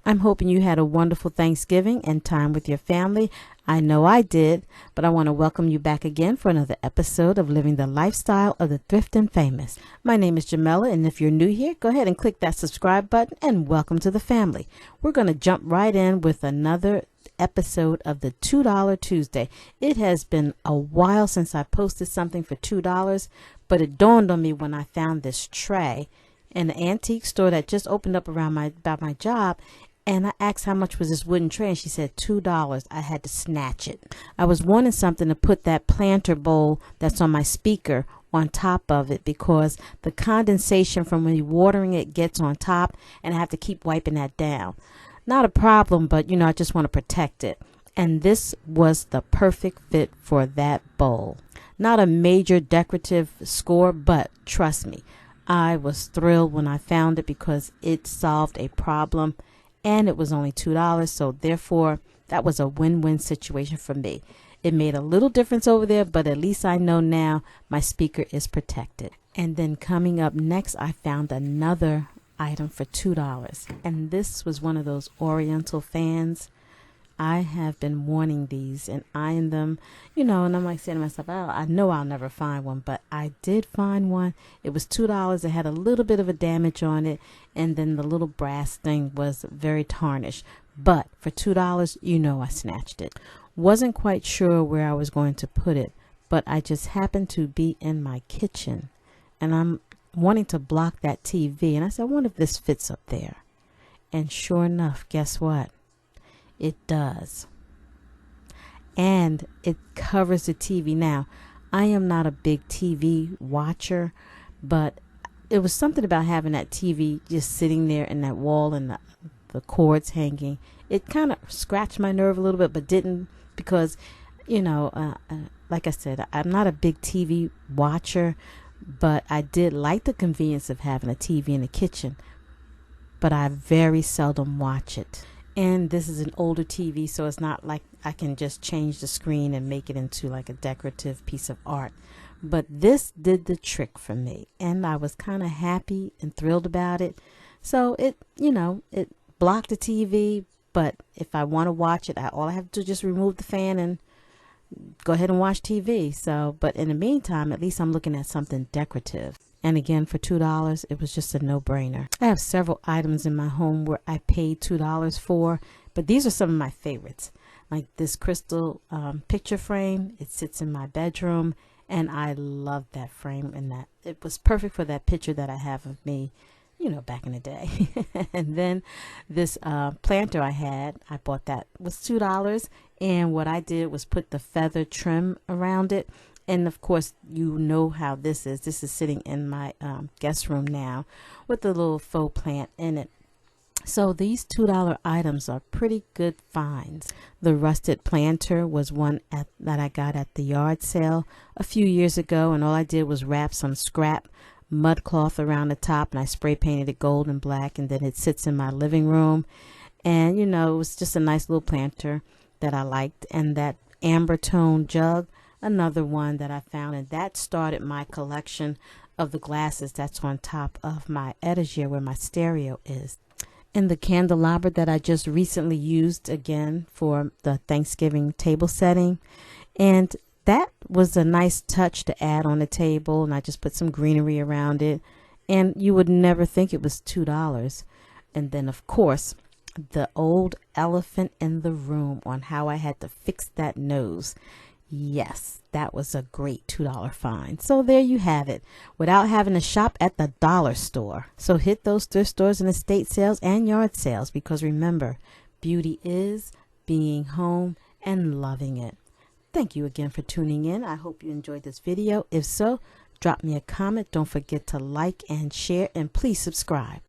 I'm hoping you had a wonderful Thanksgiving and time with your family. I know I did, but I want to welcome you back again for another episode of Living the Lifestyle of the Thrift and Famous. My name is Jamela, and if you're new here, go ahead and click that subscribe button and welcome to the family. We're going to jump right in with another episode of the $2 Tuesday. It has been a while since I posted something for $2, but it dawned on me when I found this tray in an antique store that just opened up around my job, and I asked how much was this wooden tray, and she said $2. I had to snatch it. I was wanting something to put that planter bowl that's on my speaker on top of it because the condensation from when you're watering it gets on top, and I have to keep wiping that down. Not a problem, but I just want to protect it. And this was the perfect fit for that bowl. Not a major decorative score, but trust me, I was thrilled when I found it because it solved a problem and it was only $2. So therefore, that was a win-win situation for me. It made a little difference over there, but at least I know now my speaker is protected. And then coming up next, I found another item for $2. And this was one of those Oriental fans. I have been wanting these and eyeing them, and I'm like saying to myself, oh, I know I'll never find one, but I did find one. It was $2. It had a little bit of a damage on it, and then the little brass thing was very tarnished. But for $2, I snatched it. Wasn't quite sure where I was going to put it, but I just happened to be in my kitchen, and I'm wanting to block that TV, and I said, I wonder if this fits up there. And sure enough, guess what? It does. And it covers the TV. Now, I am not a big TV watcher, but it was something about having that TV just sitting there in that wall and the cords hanging. It kind of scratched my nerve a little bit, but didn't because, like I said, I'm not a big TV watcher, but I did like the convenience of having a TV in the kitchen, but I very seldom watch it. And this is an older TV, so it's not like I can just change the screen and make it into like a decorative piece of art. But this did the trick for me, and I was kind of happy and thrilled about it. So it blocked the TV, but if I want to watch it, all I have to do is just remove the fan and go ahead and watch TV. So, but in the meantime, at least I'm looking at something decorative. And again, for $2, it was just a no-brainer. I have several items in my home where I paid $2 for, but these are some of my favorites. Like this crystal picture frame. It sits in my bedroom, and I love that frame, and that it was perfect for that picture that I have of me, back in the day. And then this planter I bought that was $2, and what I did was put the feather trim around it. And of course, you know how this is. This is sitting in my guest room now with a little faux plant in it. So these $2 items are pretty good finds. The rusted planter was one that I got at the yard sale a few years ago. And all I did was wrap some scrap mud cloth around the top, and I spray painted it gold and black. And then it sits in my living room. And, it was just a nice little planter that I liked. And that amber tone jug, another one that I found, and that started my collection of the glasses that's on top of my etagere where my stereo is. And the candelabra that I just recently used again for the Thanksgiving table setting, and that was a nice touch to add on the table, and I just put some greenery around it, and you would never think it was $2. And then of course the old elephant in the room on how I had to fix that nose. Yes, that was a great $2 find. So there you have it, without having to shop at the dollar store. So hit those thrift stores and estate sales and yard sales, because remember, beauty is being home and loving it. Thank you again for tuning in. I hope you enjoyed this video. If so, drop me a comment. Don't forget to like and share, and please subscribe.